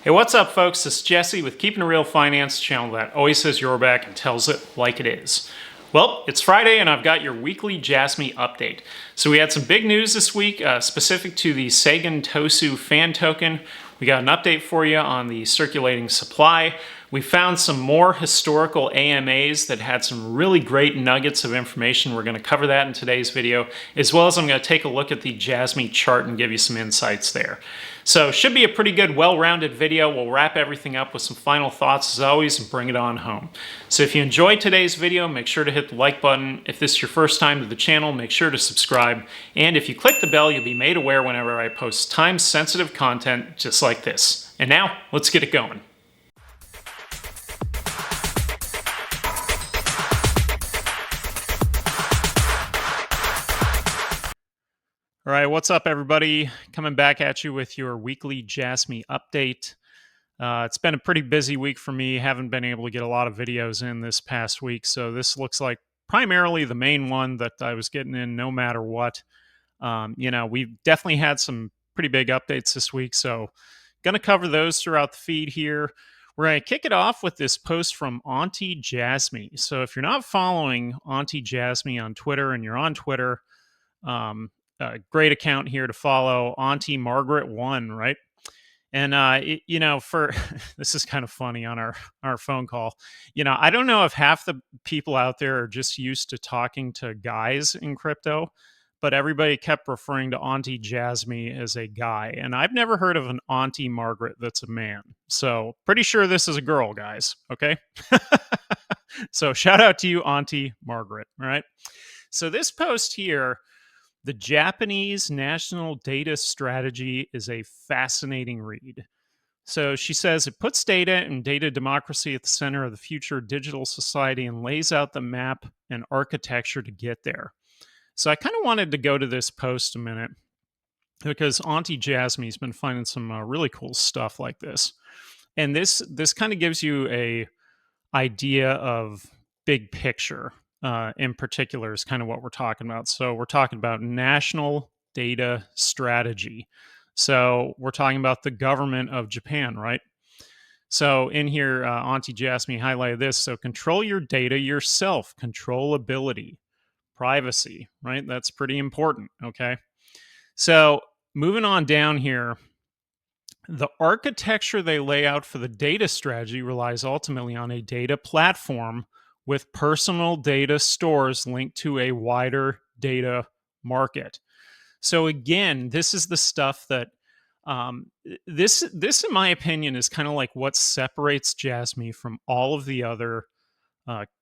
Hey, what's up, folks? This is Jesse with Keeping It Real Finance, channel that always says your back and tells it like it is. Well, it's Friday, and I've got your weekly Jasmy update. So we had some big news this week, specific to the Sagan Tosu fan token. We got an update for you on the circulating supply. We found some more historical AMAs that had some really great nuggets of information. We're going to cover that in today's video, as well as I'm going to take a look at the Jasmy chart and give you some insights there. So should be a pretty good, well-rounded video. We'll wrap everything up with some final thoughts as always and bring it on home. So if you enjoyed today's video, make sure to hit the like button. If this is your first time to the channel, make sure to subscribe. And if you click the bell, you'll be made aware whenever I post time-sensitive content just like this. And now, let's get it going. All right, what's up, everybody? Coming back at you with your weekly Jasmy update. It's been a pretty busy week for me. Haven't been able to get a lot of videos in this past week, so this looks like primarily the main one that I was getting in no matter what. We've definitely had some pretty big updates this week, so going to cover those throughout the feed here. We're going to kick it off with this post from Auntie Jasmy. So if you're not following Auntie Jasmy on Twitter and you're on Twitter, great account here to follow, Auntie Margaret 1, right? And for this is kind of funny on our phone call. I don't know if half the people out there are just used to talking to guys in crypto, but everybody kept referring to Auntie Jasmy as a guy, and I've never heard of an Auntie Margaret that's a man. So pretty sure this is a girl, guys. Okay. So shout out to you, Auntie Margaret. All right. So this post here, the Japanese National Data Strategy, is a fascinating read. So she says it puts data and data democracy at the center of the future digital society and lays out the map and architecture to get there. So I kind of wanted to go to this post a minute because Auntie Jasmy's been finding some really cool stuff like this. And this kind of gives you a idea of big picture. In particular is kind of what we're talking about. So we're talking about national data strategy. So we're talking about the government of Japan, right? So in here, Auntie Jasmy highlighted this. So control your data yourself, controllability, privacy, right? That's pretty important, okay? So moving on down here, the architecture they lay out for the data strategy relies ultimately on a data platform with personal data stores linked to a wider data market. So again, this is the stuff that this in my opinion is kind of like what separates Jasmy from all of the other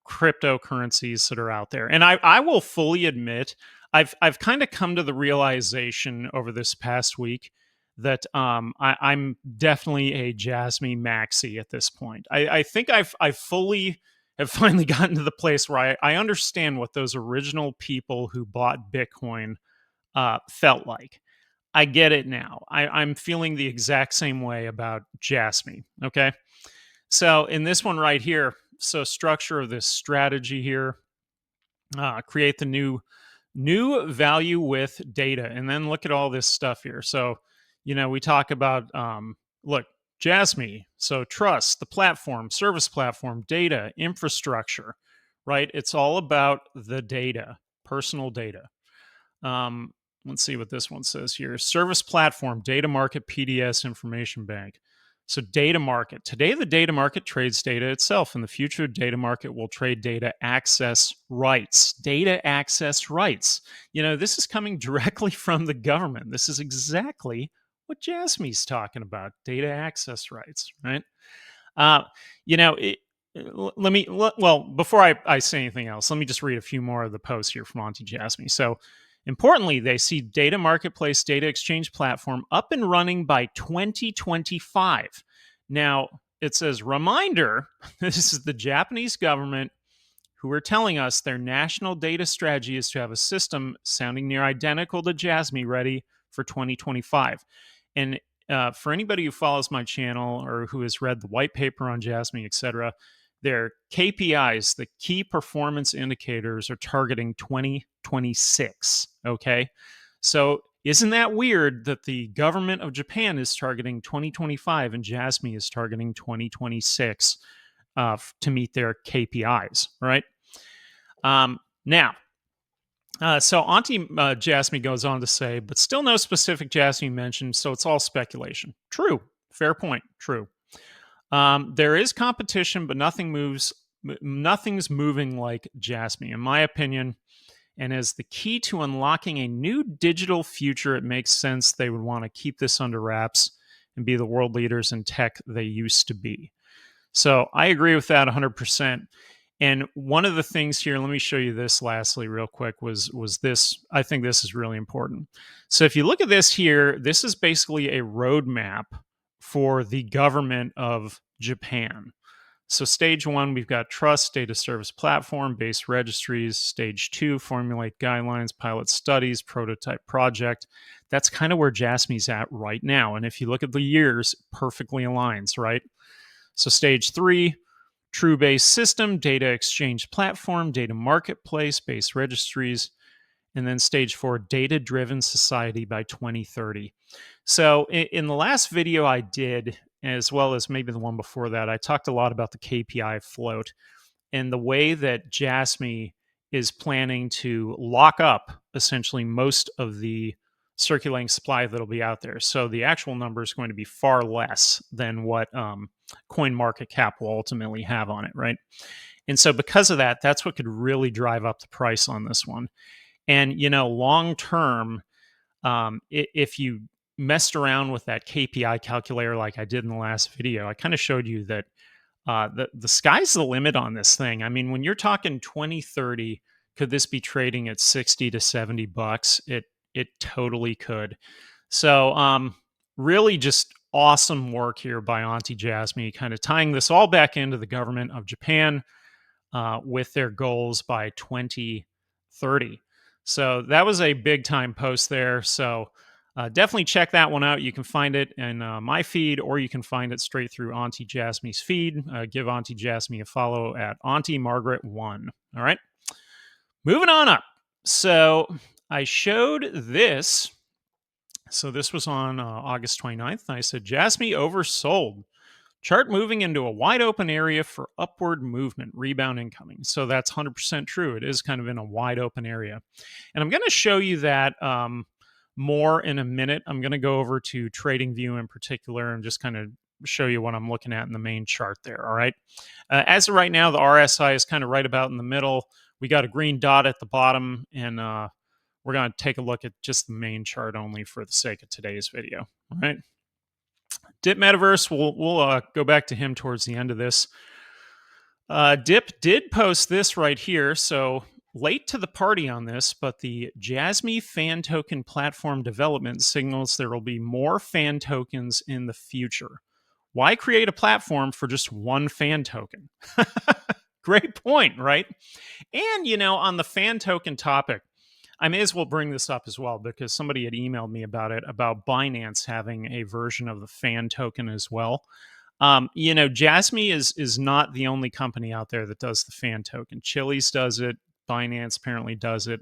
cryptocurrencies that are out there. And I will fully admit, I've kind of come to the realization over this past week that I'm definitely a Jasmy maxi at this point. I think I've fully have finally gotten to the place where I understand what those original people who bought Bitcoin felt like. I get it now. I'm feeling the exact same way about Jasmy. Okay. So in this one right here, so structure of this strategy here, create the new value with data, and then look at all this stuff here. So, we talk about, look, Jasmy, so trust, the platform, service platform, data, infrastructure, right? It's all about the data, personal data. Let's see what this one says here. Service platform, data market, PDS, information bank. So data market. Today, the data market trades data itself. In the future, data market will trade data access rights. Data access rights. This is coming directly from the government. This is exactly what Jasmy's talking about. Data access rights, right? Before I say anything else, let me just read a few more of the posts here from Auntie Jasmy. So, importantly, they see data marketplace, data exchange platform up and running by 2025. Now, it says, reminder, this is the Japanese government who are telling us their national data strategy is to have a system sounding near identical to Jasmy ready for 2025. And for anybody who follows my channel or who has read the white paper on Jasmy, etc., their KPIs, the key performance indicators, are targeting 2026. Okay. So Isn't that weird that the government of Japan is targeting 2025 and Jasmy is targeting 2026 to meet their KPIs, right? Now, so Auntie Jasmy goes on to say, but still no specific Jasmy mentioned, so it's all speculation. True. Fair point. True. There is competition, but nothing's moving like Jasmy, in my opinion. And as the key to unlocking a new digital future, it makes sense they would want to keep this under wraps and be the world leaders in tech they used to be. So I agree with that 100%. And one of the things here, let me show you this lastly, real quick, was this. I think this is really important. So if you look at this here, this is basically a roadmap for the government of Japan. So stage one, we've got trust, data service platform, base registries. Stage two, formulate guidelines, pilot studies, prototype project. That's kind of where Jasmy's at right now. And if you look at the years, perfectly aligns, right? So stage three, true base system, data exchange platform, data marketplace, base registries. And then stage four, data-driven society by 2030. So in the last video I did, as well as maybe the one before that, I talked a lot about the KPI float and the way that Jasmy is planning to lock up essentially most of the circulating supply that'll be out there. So the actual number is going to be far less than what coin market cap will ultimately have on it, right? And so because of that, that's what could really drive up the price on this one. And, long term, if you messed around with that KPI calculator like I did in the last video, I kind of showed you that the sky's the limit on this thing. I mean, when you're talking 2030, could this be trading at 60 to 70 bucks? It totally could. So really just awesome work here by Auntie Jasmy, kind of tying this all back into the government of Japan with their goals by 2030. So that was a big time post there. So definitely check that one out. You can find it in my feed, or you can find it straight through Auntie Jasmy's feed. Give Auntie Jasmy a follow at Auntie Margaret1. All right. Moving on up. So I showed this. So this was on August 29th. And I said, Jasmy oversold. Chart moving into a wide open area for upward movement, rebound incoming. So that's 100% true. It is kind of in a wide open area. And I'm going to show you that more in a minute. I'm going to go over to TradingView in particular and just kind of show you what I'm looking at in the main chart there. All right. As of right now, the RSI is kind of right about in the middle. We got a green dot at the bottom, and we're going to take a look at just the main chart only for the sake of today's video. All right. DipMehtaVerse, we'll go back to him towards the end of this. Dip did post this right here, so late to the party on this, but the Jasmy fan token platform development signals there will be more fan tokens in the future. Why create a platform for just one fan token? Great point, right? And, on the fan token topic, I may as well bring this up as well because somebody had emailed me about it, about Binance having a version of the fan token as well. Jasmy is not the only company out there that does the fan token. Chili's does it. Binance apparently does it.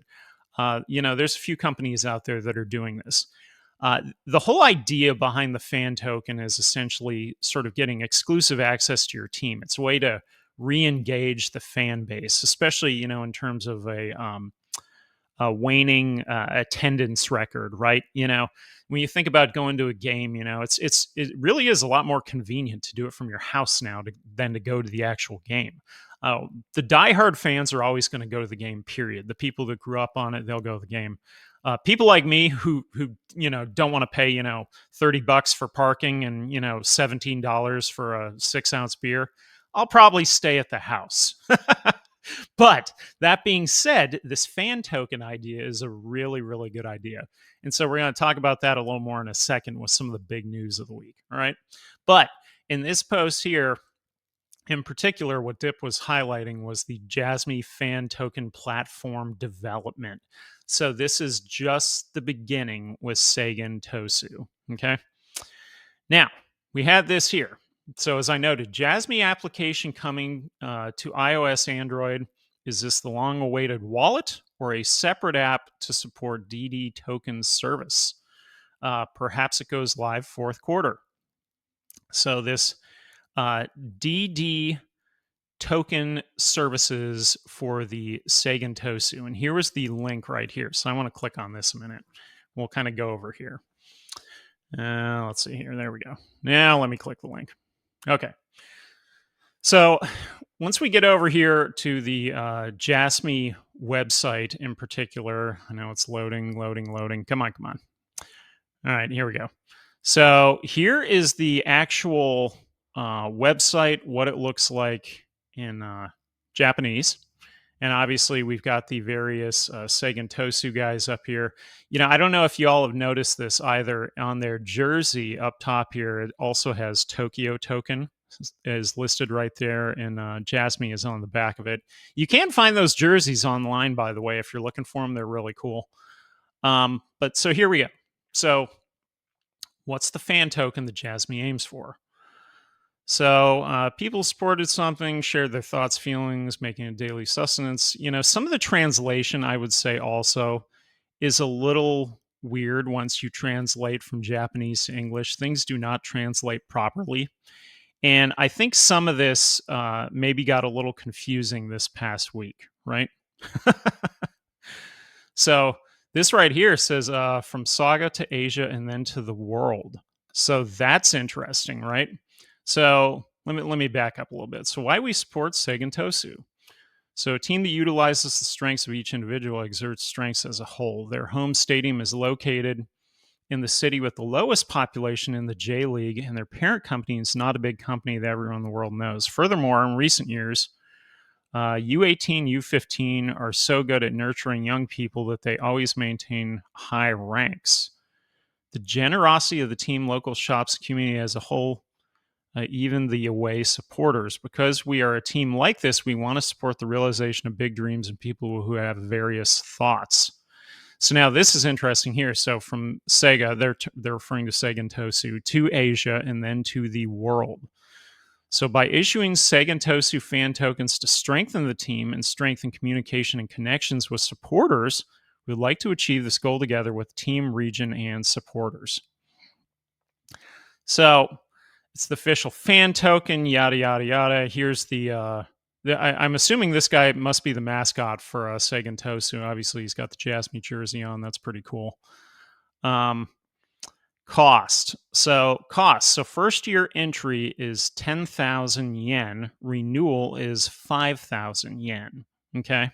There's a few companies out there that are doing this. The whole idea behind the fan token is essentially sort of getting exclusive access to your team. It's a way to re-engage the fan base, especially, in terms of a waning attendance record, right? When you think about going to a game, it really is a lot more convenient to do it from your house now than to go to the actual game. The diehard fans are always going to go to the game, period. The people that grew up on it, they'll go to the game. People like me who don't want to pay $30 for parking and $17 for a 6-ounce beer, I'll probably stay at the house. But that being said, this fan token idea is a really, really good idea. And so we're going to talk about that a little more in a second with some of the big news of the week. All right. But in this post here, in particular, what Dip was highlighting was the Jasmy fan token platform development. So this is just the beginning with Sagan Tosu. Okay. Now, we had this here. So as I noted, Jasmy application coming to iOS, Android. Is this the long-awaited wallet, or a separate app to support DD token service. Perhaps it goes live fourth quarter. So this DD token services for the Sagan Tosu. And here was the link right here. So I want to click on this a minute. We'll kind of go over here. Let's see here. There we go. Now let me click the link. Okay. So once we get over here to the Jasmy website in particular, I know it's loading. Come on. All right, here we go. So here is the actual website, what it looks like in Japanese. And obviously, we've got the various Sagan Tosu guys up here. I don't know if you all have noticed this either. On their jersey up top here, it also has Tokyo token is listed right there, and Jasmy is on the back of it. You can find those jerseys online, by the way, if you're looking for them. They're really cool. But so here we go. So what's the fan token that Jasmy aims for? So people supported something, shared their thoughts, feelings, making a daily sustenance. Some of the translation, I would say, also is a little weird once you translate from Japanese to English. Things do not translate properly. And I think some of this maybe got a little confusing this past week, right? So this right here says from Saga to Asia and then to the world. So that's interesting, right? So let me back up a little bit. So why we support Sagan Tosu? So a team that utilizes the strengths of each individual exerts strengths as a whole. Their home stadium is located in the city with the lowest population in the J League, and their parent company is not a big company that everyone in the world knows. Furthermore, in recent years, U18, U15 are so good at nurturing young people that they always maintain high ranks. The generosity of the team, local shops, community as a whole, even the away supporters. Because we are a team like this, we want to support the realization of big dreams and people who have various thoughts. So now this is interesting here. So from Sega, they're referring to Sagan Tosu, to Asia, and then to the world. So by issuing Sagan Tosu fan tokens to strengthen the team and strengthen communication and connections with supporters, we'd like to achieve this goal together with team, region, and supporters. So it's the official fan token, yada, yada, yada. Here's I'm assuming this guy must be the mascot for Sagan Tosu. Obviously, he's got the Jasmy jersey on. That's pretty cool. Cost. So first year entry is 10,000 yen. Renewal is 5,000 yen. Okay.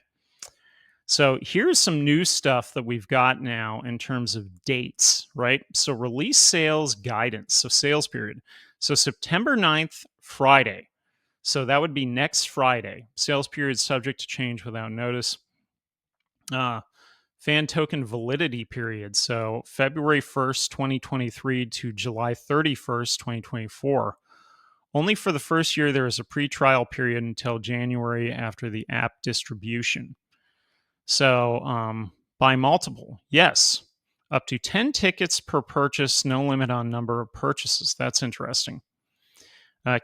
So here's some new stuff that we've got now in terms of dates, right? So release sales guidance. So sales period. So September 9th, Friday. So that would be next Friday. Sales period subject to change without notice. Fan token validity period. So February 1st, 2023 to July 31st, 2024. Only for the first year, there is a pre-trial period until January after the app distribution. So buy multiple. Yes. Up to 10 tickets per purchase, no limit on number of purchases. That's interesting.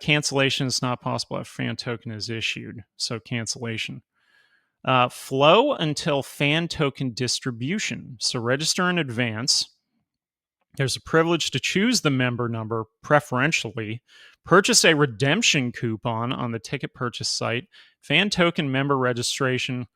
Cancellation is not possible if fan token is issued. So cancellation. Flow until fan token distribution. So register in advance. There's a privilege to choose the member number preferentially. Purchase a redemption coupon on the ticket purchase site. Fan token member registration.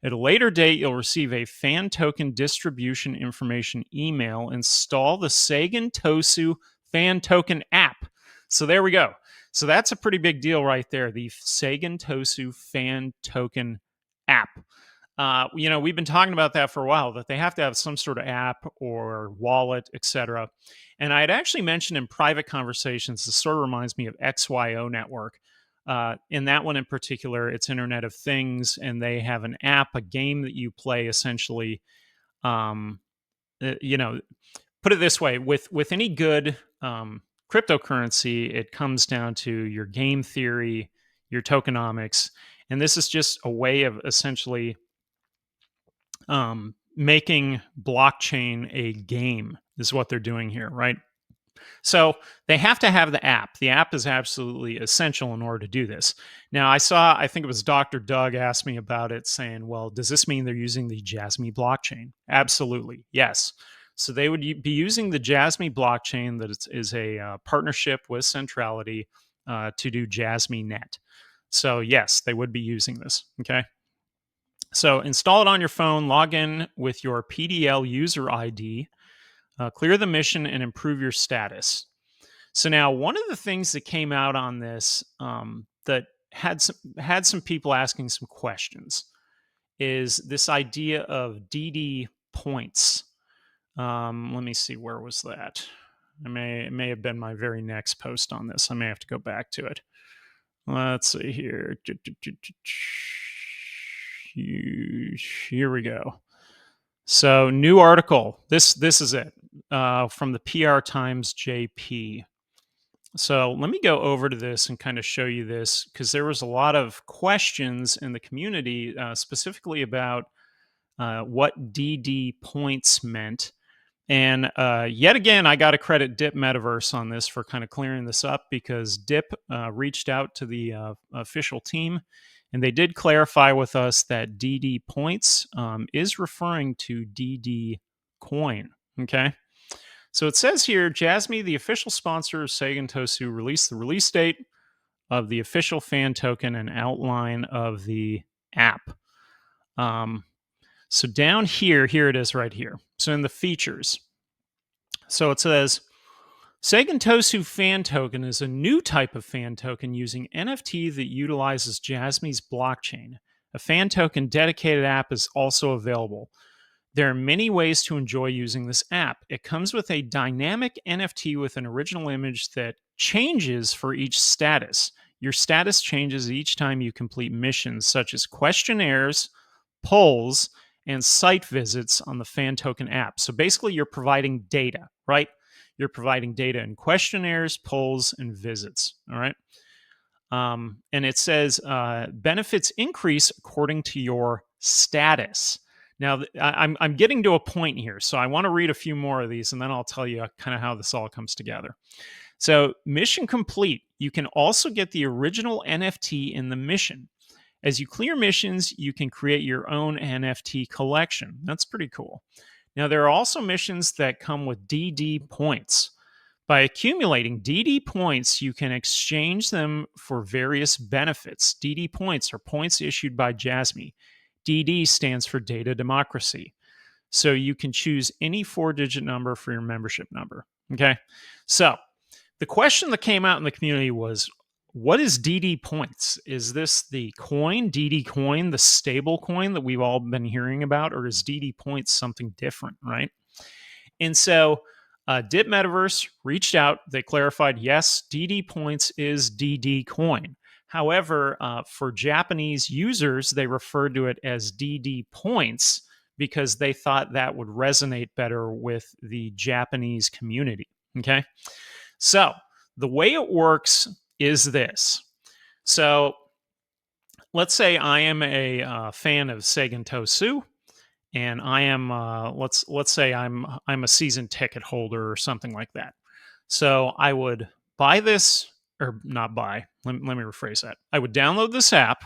At a later date, you'll receive a fan token distribution information email. Install the Sagan Tosu fan token app. So there we go. So that's a pretty big deal right there. The Sagan Tosu fan token app. We've been talking about that for a while, that they have to have some sort of app or wallet, etc. And I had actually mentioned in private conversations, this sort of reminds me of XYO Network. In that one in particular, it's Internet of Things, and they have an app, a game that you play essentially. Put it this way, with any good cryptocurrency, it comes down to your game theory, your tokenomics, and this is just a way of essentially making blockchain a game is what they're doing here, right? So they have to have the app. The app is absolutely essential in order to do this. Now, I think it was Dr. Doug asked me about it, saying, well, does this mean they're using the Jasmy blockchain? Absolutely. Yes. So they would be using the Jasmy blockchain that is a partnership with Centrality to do Jasmy Net. So yes, they would be using this. Okay. So install it on your phone, log in with your PDL user ID, clear the mission, and improve your status. So now, one of the things that came out on this that had some people asking some questions is this idea of DD points. Let me see, where was that? It may have been my very next post on this. I may have to go back to it. Let's see here. Here we go. So, new article. This is it from the PR Times JP. So let me go over to this and kind of show you this, because there was a lot of questions in the community specifically about what DD points meant. And yet again, I got to credit DipMehtaVerse on this for kind of clearing this up, because Dip reached out to the official team, and they did clarify with us that DD points is referring to DD coin. Okay. So it says here, Jasmy, the official sponsor of Sagan Tosu, released the release date of the official fan token and outline of the app. So down here it is right here. So in the features, so it says, Sagan Tosu fan token is a new type of fan token using NFT that utilizes Jasmy's blockchain. A fan token dedicated app is also available. There are many ways to enjoy using this app. It comes with a dynamic NFT with an original image that changes for each status. Your status changes each time you complete missions such as questionnaires, polls, and site visits on the fan token app. So basically, you're providing data, right? You're providing data in questionnaires, polls, and visits. All right. And it says benefits increase according to your status. Now, I'm getting to a point here, so I want to read a few more of these, and then I'll tell you kind of how this all comes together. So, mission complete. You can also get the original NFT in the mission. As you clear missions, you can create your own NFT collection. That's pretty cool. Now, there are also missions that come with DD points. By accumulating DD points, you can exchange them for various benefits. DD points are points issued by Jasmy. DD stands for data democracy. So you can choose any 4-digit number for your membership number. Okay. So the question that came out in the community was, what is DD points? Is this the coin, DD coin, the stable coin that we've all been hearing about, or is DD points something different, right? And so DipMehtaVerse reached out. They clarified, yes, DD points is DD coin. However, for Japanese users, they referred to it as DD points because they thought that would resonate better with the Japanese community. Okay. So the way it works is this. So let's say I am a fan of Sagan Tosu, and I am let's say I'm a season ticket holder or something like that. So I would buy this, or not buy. Let me rephrase that. I would download this app.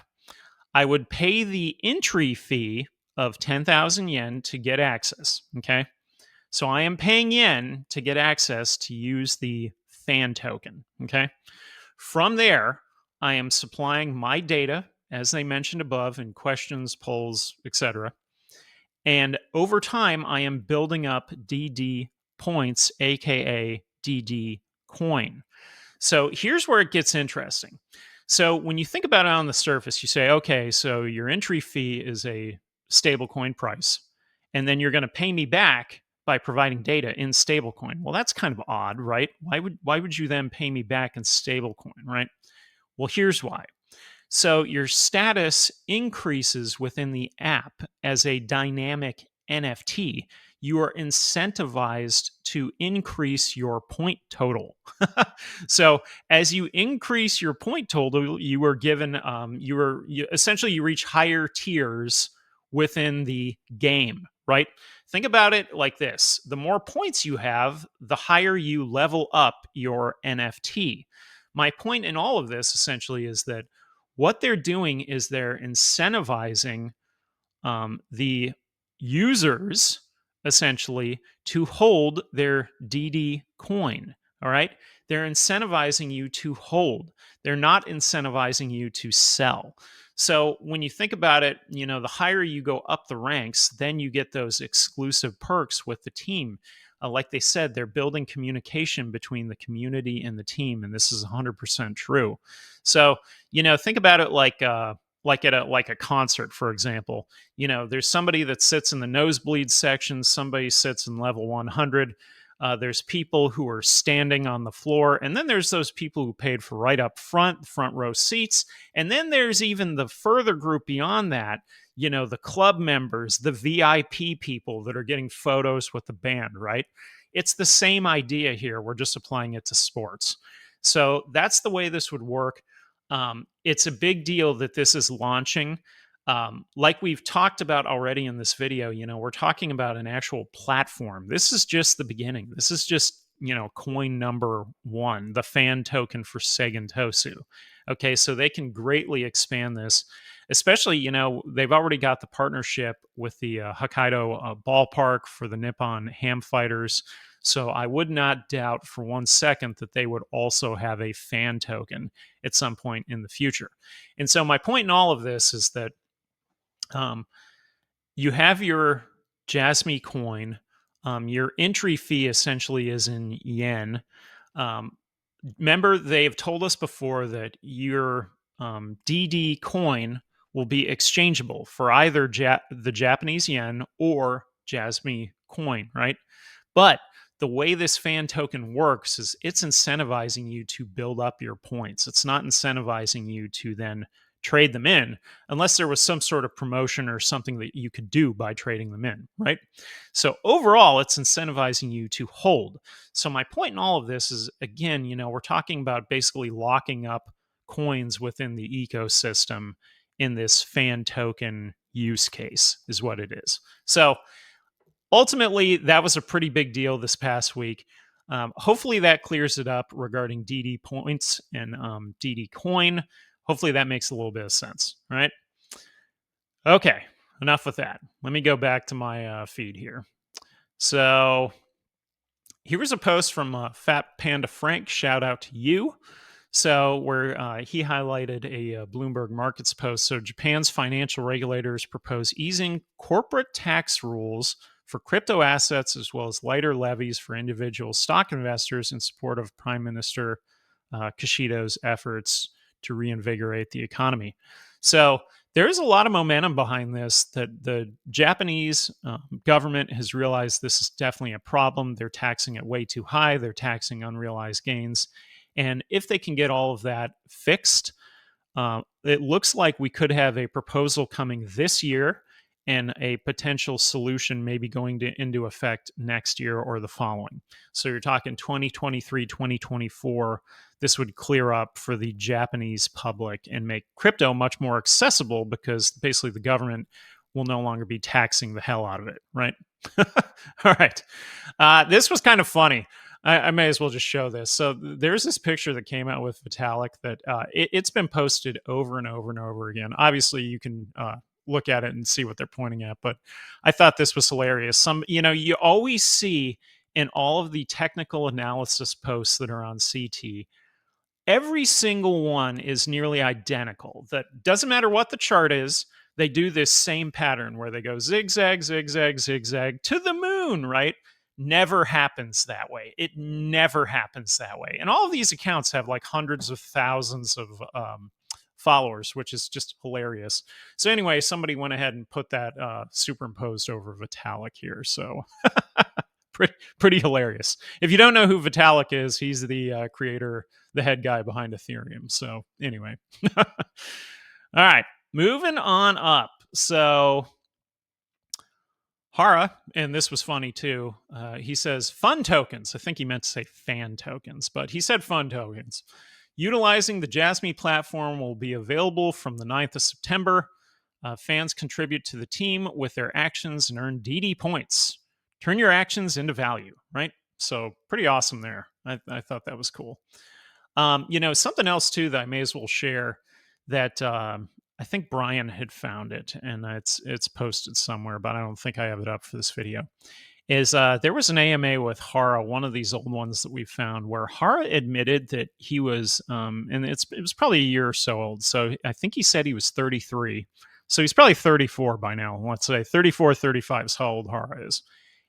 I would pay the entry fee of 10,000 yen to get access. Okay. So I am paying yen to get access to use the fan token. Okay. From there, I am supplying my data, as they mentioned above, in questions, polls, etc. And over time, I am building up DD points, aka DD coin. So here's where it gets interesting. So when you think about it on the surface, you say, okay, so your entry fee is a stablecoin price, and then you're going to pay me back by providing data in stablecoin. Well, that's kind of odd, right? Why would you then pay me back in stablecoin, right? Well, here's why. So your status increases within the app as a dynamic NFT. You are incentivized to increase your point total. So as you increase your point total, you are given, essentially you reach higher tiers within the game, right? think about it like this: the more points you have, the higher you level up your NFT. My point in all of this essentially is that what they're doing is they're incentivizing the users essentially to hold their DD coin. All right. They're incentivizing you to hold. They're not incentivizing you to sell. So when you think about it, the higher you go up the ranks, then you get those exclusive perks with the team. Like they said, they're building communication between the community and the team, and this is 100% true. So, think about it like at a concert, for example. There's somebody that sits in the nosebleed section, somebody sits in level 100. There's people who are standing on the floor, and then there's those people who paid for right up front row seats, and then there's even the further group beyond that. The club members, the VIP people that are getting photos with the band, right? It's the same idea here. We're just applying it to sports. So that's the way this would work. It's a big deal that this is launching. Like we've talked about already in this video, we're talking about an actual platform. This is just the beginning. This is just, coin number one, the fan token for Sagan Tosu. Okay, so they can greatly expand this, especially, they've already got the partnership with the Hokkaido ballpark for the Nippon Ham Fighters. So I would not doubt for 1 second that they would also have a fan token at some point in the future. And so my point in all of this is that you have your Jasmy coin. Your entry fee essentially is in yen. Remember, they've told us before that your DD coin will be exchangeable for either the Japanese yen or Jasmy coin, right? But the way this fan token works is it's incentivizing you to build up your points. It's not incentivizing you to then trade them in unless there was some sort of promotion or something that you could do by trading them in, right? So overall, it's incentivizing you to hold. So my point in all of this is, again, we're talking about basically locking up coins within the ecosystem in this fan token use case is what it is. So ultimately, that was a pretty big deal this past week. Hopefully that clears it up regarding DD points and DD coin. Hopefully that makes a little bit of sense, right? Okay, enough with that. Let me go back to my feed here. So here's a post from Fat Panda Frank. Shout out to you. So where he highlighted a Bloomberg Markets post. So Japan's financial regulators propose easing corporate tax rules for crypto assets, as well as lighter levies for individual stock investors in support of Prime Minister Kishida's efforts to reinvigorate the economy. So there is a lot of momentum behind this, that the Japanese government has realized this is definitely a problem. They're taxing it way too high. They're taxing unrealized gains. And if they can get all of that fixed, it looks like we could have a proposal coming this year and a potential solution maybe going into effect next year or the following. So you're talking 2023, 2024. This would clear up for the Japanese public and make crypto much more accessible, because basically the government will no longer be taxing the hell out of it, right? All right. This was kind of funny. I may as well just show this. So there's this picture that came out with Vitalik that it's been posted over and over and over again. Obviously, you can look at it and see what they're pointing at, but I thought this was hilarious. You always see in all of the technical analysis posts that are on CT, every single one is nearly identical. That doesn't matter what the chart is. They do this same pattern where they go zigzag, zigzag, zigzag to the moon, right? Never happens that way. It never happens that way. And all of these accounts have like hundreds of thousands of followers, which is just hilarious. So anyway, somebody went ahead and put that superimposed over Vitalik here. So pretty hilarious. If you don't know who Vitalik is, he's the creator, the head guy behind Ethereum. So anyway. All right, moving on up. So Hara, and this was funny too, he says fun tokens. I think he meant to say fan tokens, but he said fun tokens. Utilizing the Jasmy platform will be available from the 9th of September. Fans contribute to the team with their actions and earn DD points. turn your actions into value, right? So pretty awesome there. I thought that was cool. Something else too that I may as well share that I think Brian had found it, and it's posted somewhere, but I don't think I have it up for this video. Is there was an AMA with Hara, one of these old ones that we found, where Hara admitted that he was, and it was probably a year or so old. So I think he said he was 33. So he's probably 34 by now. Let's say 34, 35 is how old Hara is.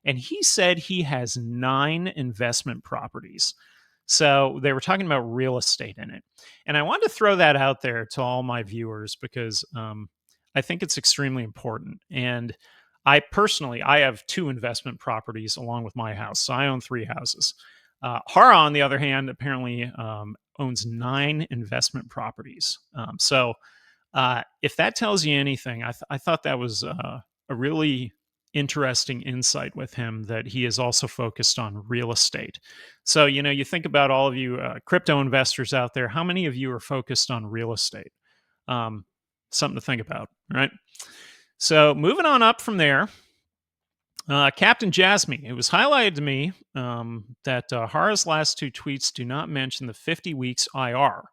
And he said he has 9 investment properties. So they were talking about real estate in it. And I wanted to throw that out there to all my viewers because I think it's extremely important. And I have 2 investment properties along with my house. So I own 3 houses. Hara, on the other hand, apparently owns 9 investment properties. If that tells you anything, I thought that was a really interesting insight with him, that he is also focused on real estate. So, you think about all of you crypto investors out there, how many of you are focused on real estate? Something to think about, right? So moving on up from there, Captain Jasmy. It was highlighted to me that Hara's last 2 tweets do not mention the 50 weeks IR,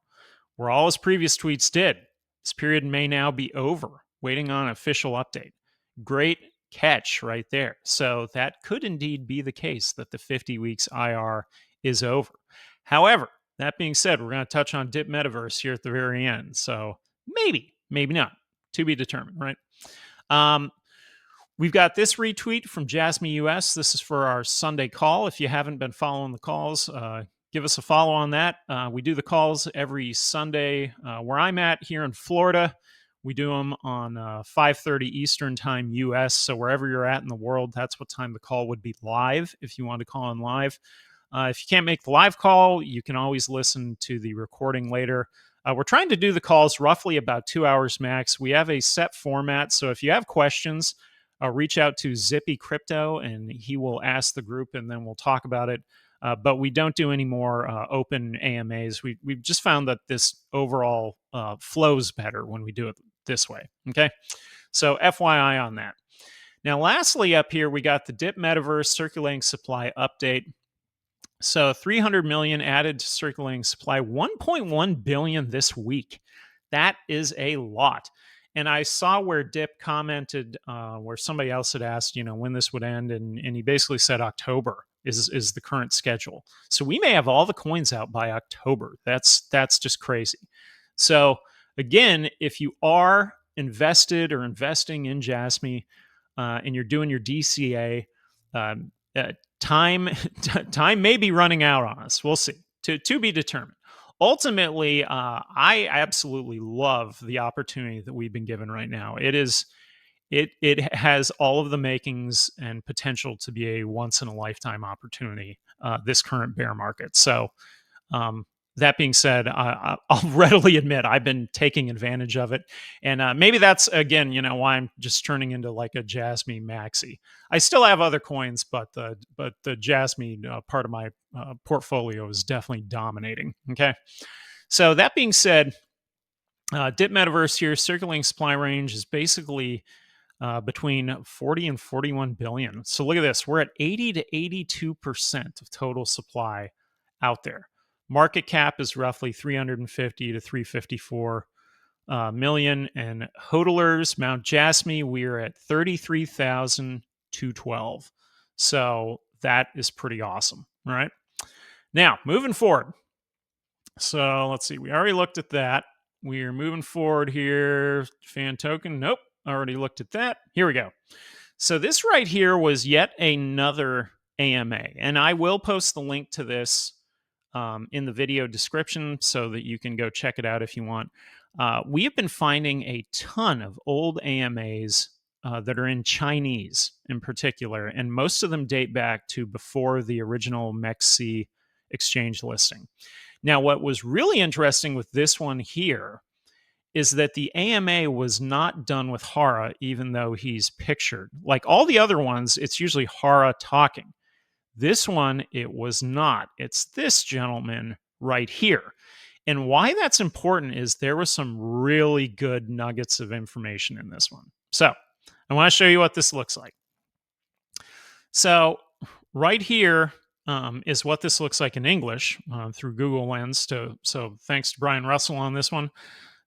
where all his previous tweets did. This period may now be over, waiting on an official update. Great catch right there. So that could indeed be the case, that the 50 weeks IR is over. However, that being said, we're going to touch on DipMehtaVerse here at the very end. So maybe not. To be determined, right? We've got this retweet from Jasmy US. This is for our Sunday call. If you haven't been following the calls, give us a follow on that. We do the calls every Sunday where I'm at here in Florida. We do them on 5:30 Eastern time US. So wherever you're at in the world, that's what time the call would be live if you want to call in live. If you can't make the live call, you can always listen to the recording later. We're trying to do the calls roughly about 2 hours max. We have a set format. So if you have questions, reach out to Zippy Crypto and he will ask the group and then we'll talk about it. But we don't do any more open AMAs. We've just found that this overall flows better when we do it this way. Okay. So FYI on that. Now, lastly, up here, we got the DipMehtaVerse circulating supply update. So 300 million added to circulating supply, 1.1 billion this week. That is a lot. And I saw where Dip commented, where somebody else had asked, when this would end, and he basically said October is the current schedule. So we may have all the coins out by October. That's just crazy. So again, if you are invested or investing in Jasmy, and you're doing your DCA, time may be running out on us. We'll see. To be determined. Ultimately, I absolutely love the opportunity that we've been given right now. It has all of the makings and potential to be a once in a lifetime opportunity, this current bear market. So that being said, I'll readily admit I've been taking advantage of it. And maybe that's, again, why I'm just turning into like a Jasmy maxi. I still have other coins, but the Jasmy part of my portfolio is definitely dominating. Okay. So that being said, DipMehtaVerse here, circulating supply range is basically between 40 and 41 billion. So look at this. We're at 80 to 82% of total supply out there. Market cap is roughly 350 to 354 million. And hodlers, Mount Jasmy, we're at 33,212. So that is pretty awesome, right? Now, moving forward. So let's see. We already looked at that. We're moving forward here. Fan token. Nope. Already looked at that. Here we go. So this right here was yet another AMA. And I will post the link to this in the video description so that you can go check it out if you want. We have been finding a ton of old AMAs that are in Chinese in particular, and most of them date back to before the original MEXC exchange listing. Now, what was really interesting with this one here is that the AMA was not done with Hara, even though he's pictured. Like all the other ones, it's usually Hara talking. This one, it was not. It's this gentleman right here. And why that's important is there was some really good nuggets of information in this one. So I want to show you what this looks like. So right here is what this looks like in English through Google Lens. So thanks to Brian Russell on this one.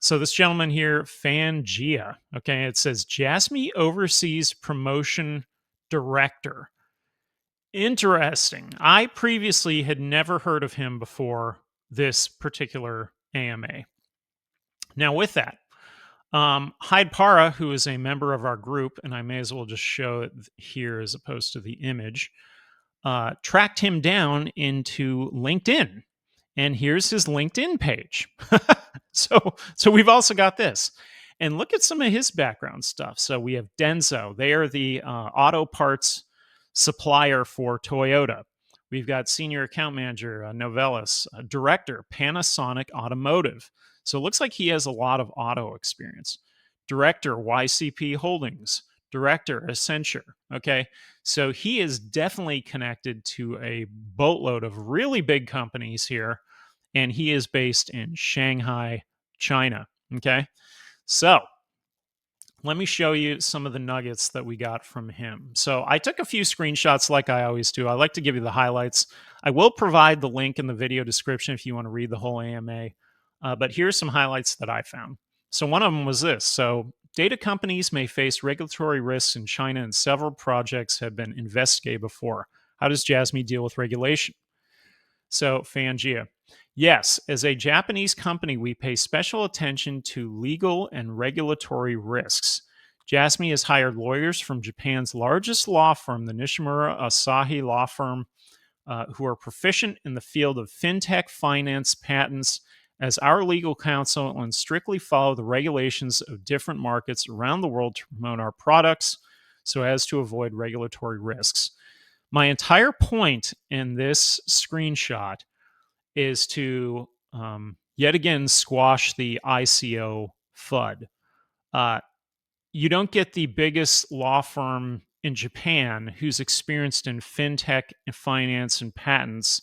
So this gentleman here, Fangia, okay, it says Jasmy overseas promotion director. Interesting. I previously had never heard of him before this particular AMA. Now, with that, Hyde Para, who is a member of our group, and I may as well just show it here as opposed to the image, tracked him down into LinkedIn. And here's his LinkedIn page. So we've also got this. And look at some of his background stuff. So we have Denso. They are the auto parts supplier for Toyota. We've got senior account manager, Novelis, director, Panasonic Automotive. So it looks like he has a lot of auto experience. Director, YCP Holdings. Director, Accenture. Okay. So he is definitely connected to a boatload of really big companies here. And he is based in Shanghai, China. Okay. So let me show you some of the nuggets that we got from him. So I took a few screenshots like I always do. I like to give you the highlights. I will provide the link in the video description if you want to read the whole AMA. But here's some highlights that I found. So one of them was this. So data companies may face regulatory risks in China, and several projects have been investigated before. How does Jasmy deal with regulation? So Fangia. Yes, as a Japanese company, we pay special attention to legal and regulatory risks. Jasmy has hired lawyers from Japan's largest law firm, the Nishimura Asahi law firm, who are proficient in the field of fintech finance patents as our legal counsel and strictly follow the regulations of different markets around the world to promote our products so as to avoid regulatory risks. My entire point in this screenshot is to yet again squash the ICO FUD. You don't get the biggest law firm in Japan who's experienced in fintech, and finance, and patents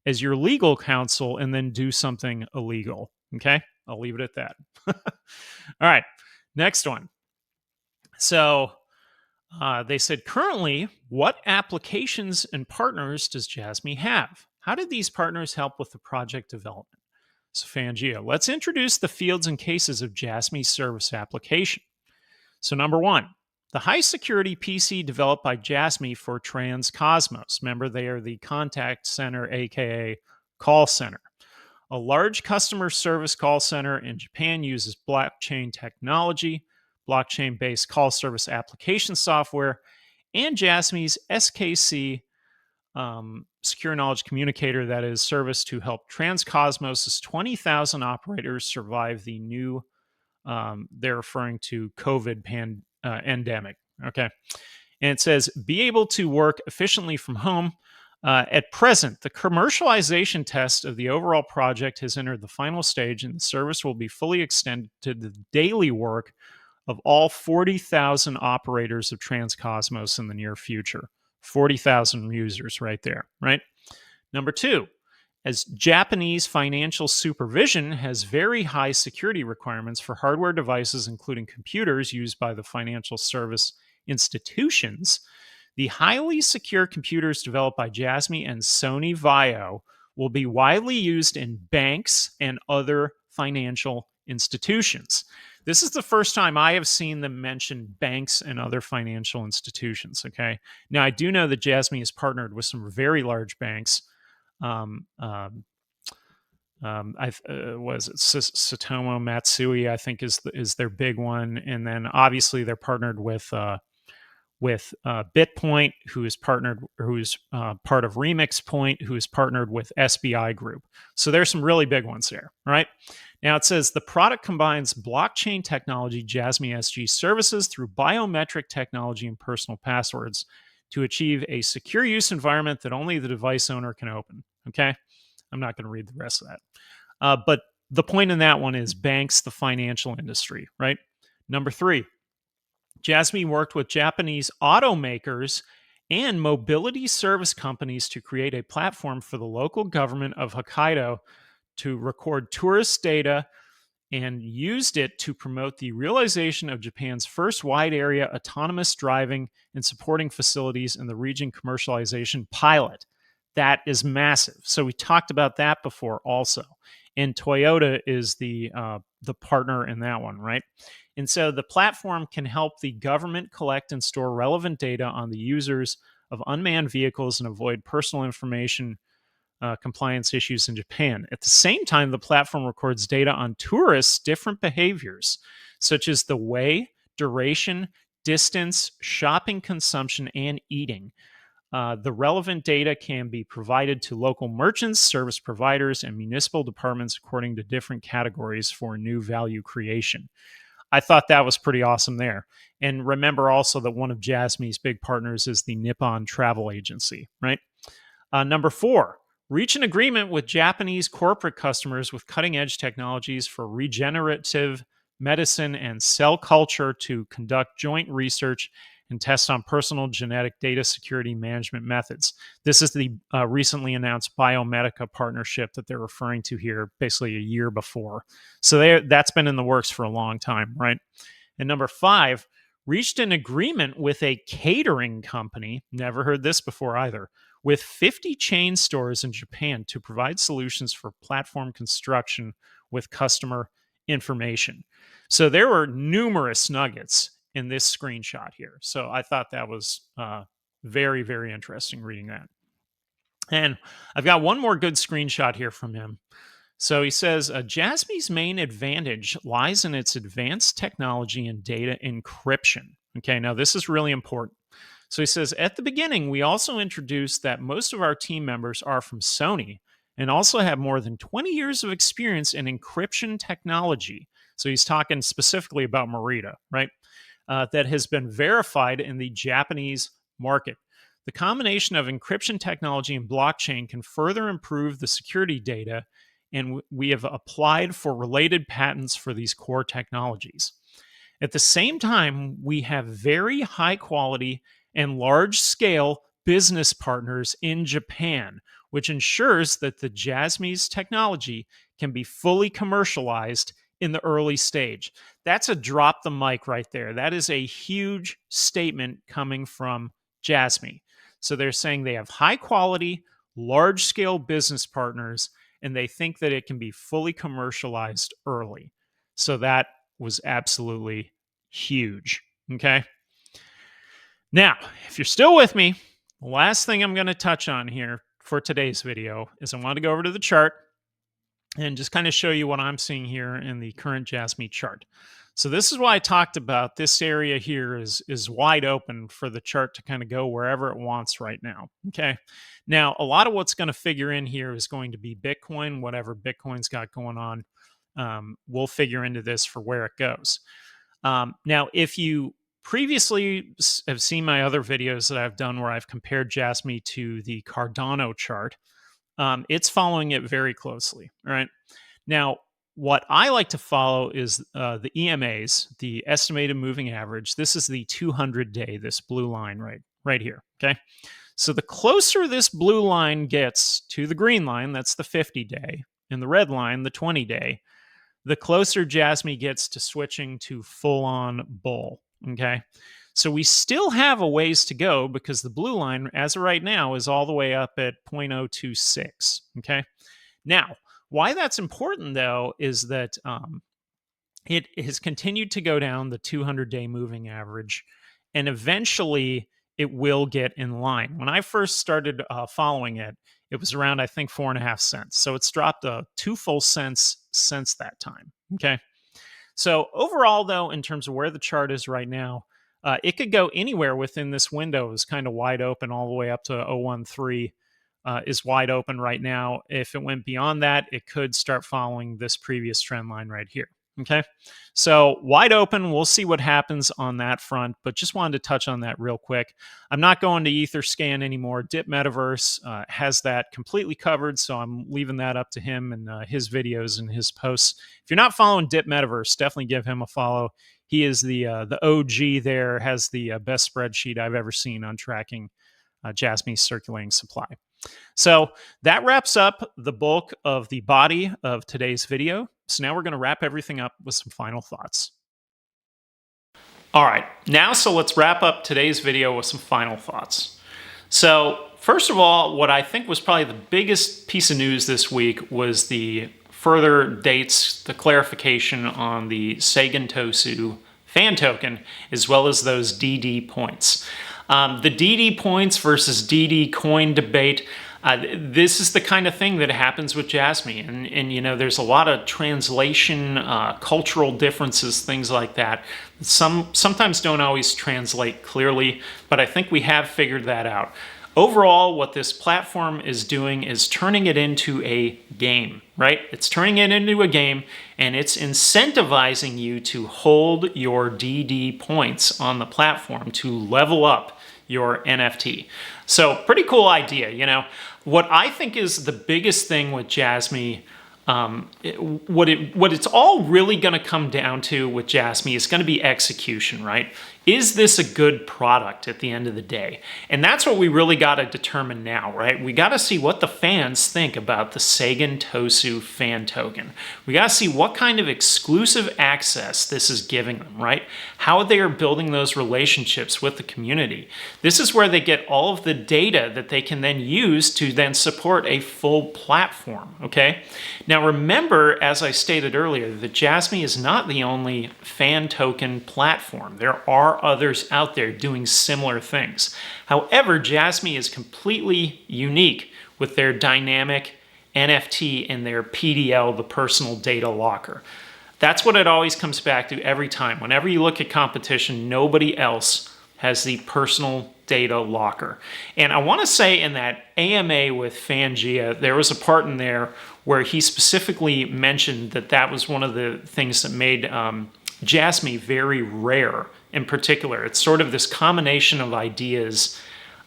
as your legal counsel and then do something illegal. Okay, I'll leave it at that. All right, next one. So they said, currently, what applications and partners does Jasmy have? How did these partners help with the project development? So, Fangio, let's introduce the fields and cases of Jasmy's service application. So, number one, the high security PC developed by Jasmy for Transcosmos. Remember, they are the contact center, aka call center. A large customer service call center in Japan uses blockchain technology, blockchain based call service application software, and Jasmy's SKC secure knowledge communicator that is service to help Transcosmos' 20,000 operators survive the new, they're referring to COVID endemic. Okay. And it says, be able to work efficiently from home. At present, the commercialization test of the overall project has entered the final stage, and the service will be fully extended to the daily work of all 40,000 operators of Transcosmos in the near future. 40,000 users right there, right? Number two, as Japanese financial supervision has very high security requirements for hardware devices, including computers used by the financial service institutions, the highly secure computers developed by Jasmy and Sony Vaio will be widely used in banks and other financial institutions. This is the first time I have seen them mention banks and other financial institutions. Okay. Now, I do know that Jasmy is partnered with some very large banks. Was it Satomo Matsui, I think is their big one. And then obviously they're partnered with BitPoint, who is part of Remix Point, who is partnered with SBI Group. So there's some really big ones there, right? Now it says the product combines blockchain technology, Jasmy SG services through biometric technology and personal passwords to achieve a secure use environment that only the device owner can open. Okay, I'm not going to read the rest of that. But the point in that one is banks, the financial industry, right? Number three, Jasmy worked with Japanese automakers and mobility service companies to create a platform for the local government of Hokkaido to record tourist data and used it to promote the realization of Japan's first wide area autonomous driving and supporting facilities in the region commercialization pilot. That is massive. So we talked about that before also. And Toyota is the partner in that one, right? And so the platform can help the government collect and store relevant data on the users of unmanned vehicles and avoid personal information compliance issues in Japan. At the same time, the platform records data on tourists' different behaviors, such as the way, duration, distance, shopping consumption, and eating. The relevant data can be provided to local merchants, service providers, and municipal departments according to different categories for new value creation. I thought that was pretty awesome there. And remember also that one of Jasmy's big partners is the Nippon Travel Agency, right? Number 4, reach an agreement with Japanese corporate customers with cutting edge technologies for regenerative medicine and cell culture to conduct joint research and test on personal genetic data security management methods. This is the recently announced Biomedica partnership that they're referring to here, basically a year before. So that's been in the works for a long time, right? And number 5, reached an agreement with a catering company, never heard this before either, with 50 chain stores in Japan to provide solutions for platform construction with customer information. So there were numerous nuggets in this screenshot here. So I thought that was very, very interesting reading that. And I've got one more good screenshot here from him. So he says, Jasmy's main advantage lies in its advanced technology and data encryption. Okay, now this is really important. So he says, at the beginning, we also introduced that most of our team members are from Sony and also have more than 20 years of experience in encryption technology. So he's talking specifically about Merida, right? That has been verified in the Japanese market. The combination of encryption technology and blockchain can further improve the security data, and we have applied for related patents for these core technologies. At the same time, we have very high quality and large scale business partners in Japan, which ensures that the Jasmy's technology can be fully commercialized in the early stage. That's a drop the mic right there. That is a huge statement coming from Jasmy. So they're saying they have high quality, large scale business partners, and they think that it can be fully commercialized early. So that was absolutely huge. Okay. Now, if you're still with me, the last thing I'm going to touch on here for today's video is I want to go over to the chart and just kind of show you what I'm seeing here in the current Jasmy chart. So this is why I talked about this area here is wide open for the chart to kind of go wherever it wants right now. Okay. Now, a lot of what's going to figure in here is going to be Bitcoin, whatever Bitcoin's got going on. We'll figure into this for where it goes. Now, if you previously have seen my other videos that I've done where I've compared Jasmy to the Cardano chart, it's following it very closely. All right. Now, what I like to follow is the EMAs, the estimated moving average. This is the 200-day, this blue line right here. Okay. So the closer this blue line gets to the green line, that's the 50-day, and the red line, the 20-day, the closer Jasmy gets to switching to full-on bull. Okay. So we still have a ways to go because the blue line, as of right now, is all the way up at 0.026. Okay. Now, why that's important, though, is that it has continued to go down the 200-day moving average, and eventually it will get in line. When I first started following it, it was around, I think, 4.5 cents. So it's dropped 2 full cents since that time. Okay. So overall, though, in terms of where the chart is right now, it could go anywhere within this window. Is kind of wide open all the way up to 013 is wide open right now. If it went beyond that, it could start following this previous trend line right here. Okay. So wide open. We'll see what happens on that front, but just wanted to touch on that real quick. I'm not going to Etherscan anymore. DipMehtaVerse has that completely covered, so I'm leaving that up to him and his videos and his posts. If you're not following DipMehtaVerse, definitely give him a follow. He is the OG there, has the best spreadsheet I've ever seen on tracking Jasmy's circulating supply. So that wraps up the bulk of the body of today's video. So now we're going to wrap everything up with some final thoughts. All right, so let's wrap up today's video with some final thoughts. So first of all, what I think was probably the biggest piece of news this week was the further dates, the clarification on the Sagan Tosu fan token, as well as those DD points. The DD points versus DD coin debate, this is the kind of thing that happens with Jasmy. And you know, there's a lot of translation, cultural differences, things like that. Sometimes don't always translate clearly, but I think we have figured that out. Overall, what this platform is doing is turning it into a game, right? It's turning it into a game, and it's incentivizing you to hold your DD points on the platform to level up your NFT. So pretty cool idea, you know. What I think is the biggest thing with Jasmy, what it's all really going to come down to with Jasmy is going to be execution, right? Is this a good product at the end of the day? And that's what we really got to determine now, right? We got to see what the fans think about the Sagan Tosu fan token. We got to see what kind of exclusive access this is giving them, right? How they are building those relationships with the community. This is where they get all of the data that they can then use to then support a full platform, okay? Now remember, as I stated earlier, that Jasmy is not the only fan token platform. There are others out there doing similar things. However, Jasmy is completely unique with their dynamic NFT and their PDL, the personal data locker. That's what it always comes back to every time. Whenever you look at competition, nobody else has the personal data locker. And I want to say in that AMA with Fangia, there was a part in there where he specifically mentioned that that was one of the things that made Jasmy very rare in particular. It's sort of this combination of ideas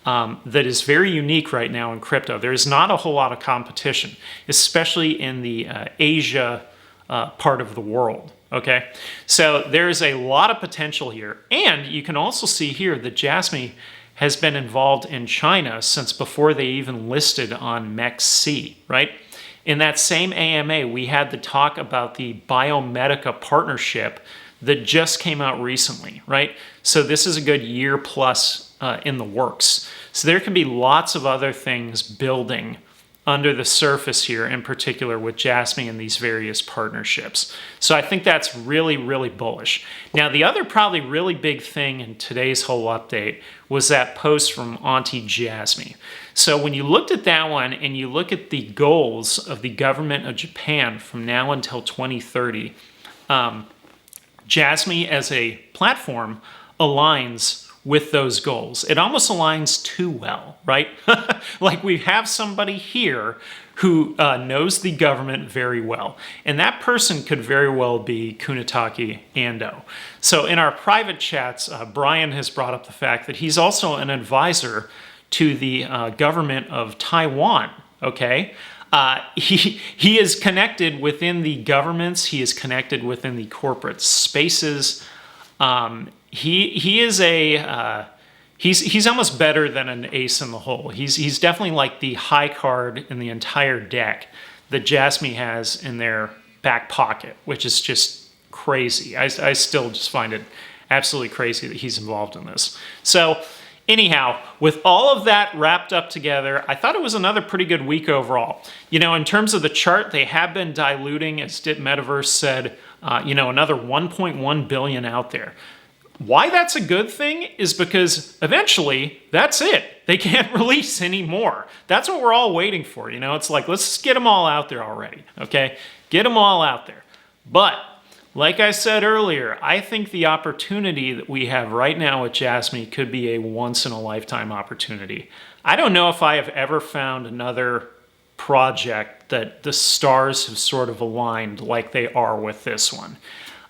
that is very unique right now in crypto. There's not a whole lot of competition, especially in the Asia part of the world. Okay, so there's a lot of potential here. And you can also see here that Jasmy has been involved in China since before they even listed on MEXC, right? In that same AMA, we had the talk about the Biomedica partnership that just came out recently, right? So this is a good year plus in the works. So there can be lots of other things building under the surface here, in particular with Jasmy and these various partnerships. So I think that's really, really bullish. Now, the other probably really big thing in today's whole update was that post from Auntie Jasmy. So when you looked at that one and you look at the goals of the government of Japan from now until 2030, Jasmy as a platform aligns with those goals. It almost aligns too well, right? Like we have somebody here who knows the government very well. And that person could very well be Kunitake Ando. So in our private chats, Brian has brought up the fact that he's also an advisor to the government of Taiwan, okay? He is connected within the governments. He is connected within the corporate spaces. He is a he's almost better than an ace in the hole. He's definitely like the high card in the entire deck that Jasmy has in their back pocket, which is just crazy. I still just find it absolutely crazy that he's involved in this. So anyhow, with all of that wrapped up together, I thought it was another pretty good week overall. You know, in terms of the chart, they have been diluting, as DipMehtaVerse said, you know, another 1.1 billion out there. Why that's a good thing is because eventually that's it. They can't release any more. That's what we're all waiting for. You know, it's like, let's just get them all out there already. Okay, get them all out there. But like I said earlier, I think the opportunity that we have right now with Jasmy could be a once-in-a-lifetime opportunity. I don't know if I have ever found another project that the stars have sort of aligned like they are with this one.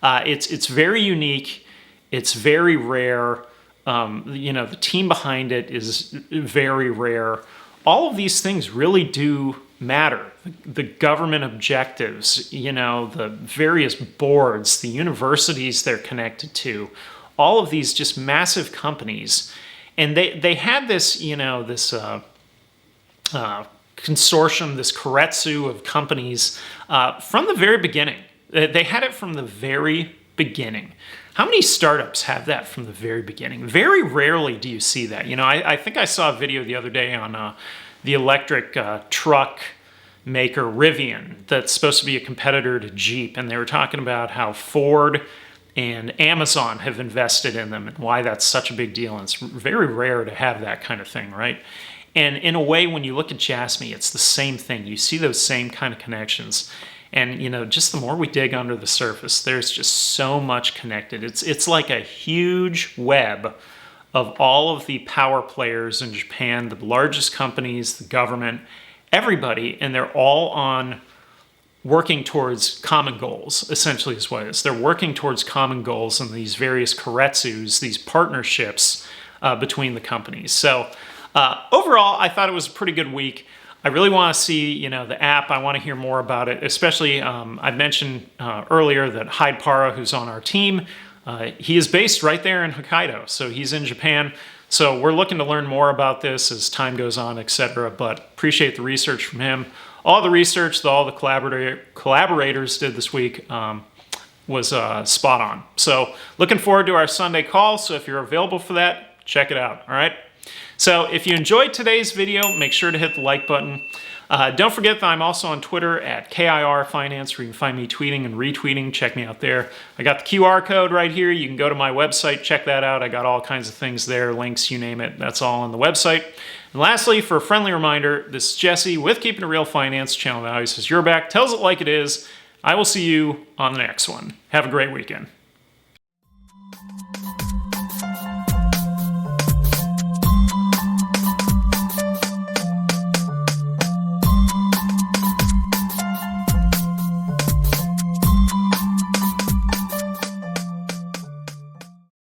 It's very unique. It's very rare. You know, the team behind it is very rare. All of these things really do matter. The government objectives, you know, the various boards, the universities they're connected to, all of these just massive companies. And they had this, you know, this consortium, this keiretsu of companies from the very beginning. They had it from the very beginning. How many startups have that from the very beginning? Very rarely do you see that. You know, I think I saw a video the other day on the electric truck maker Rivian that's supposed to be a competitor to Jeep, and they were talking about how Ford and Amazon have invested in them and why that's such a big deal. And it's very rare to have that kind of thing, right? And in a way, when you look at Jasmy, it's the same thing. You see those same kind of connections. And, you know, just the more we dig under the surface, there's just so much connected. It's like a huge web of all of the power players in Japan, the largest companies, the government, everybody, and they're all on working towards common goals, essentially is what it is. They're working towards common goals in these various keiretsus, these partnerships between the companies. So overall, I thought it was a pretty good week. I really want to see, you know, the app. I want to hear more about it, especially I mentioned earlier that Hyde Para, who's on our team, he is based right there in Hokkaido. So he's in Japan. So we're looking to learn more about this as time goes on, etc. But appreciate the research from him. All the research that all the collaborators did this week was spot on. So looking forward to our Sunday call. So if you're available for that, check it out. All right. So if you enjoyed today's video, make sure to hit the like button. Don't forget that I'm also on Twitter at KIR Finance, where you can find me tweeting and retweeting. Check me out there. I got the QR code right here. You can go to my website, check that out. I got all kinds of things there, links, you name it. That's all on the website. And lastly, for a friendly reminder, this is Jesse with Keeping It Real Finance, channel that always says your back, tells it like it is. I will see you on the next one. Have a great weekend.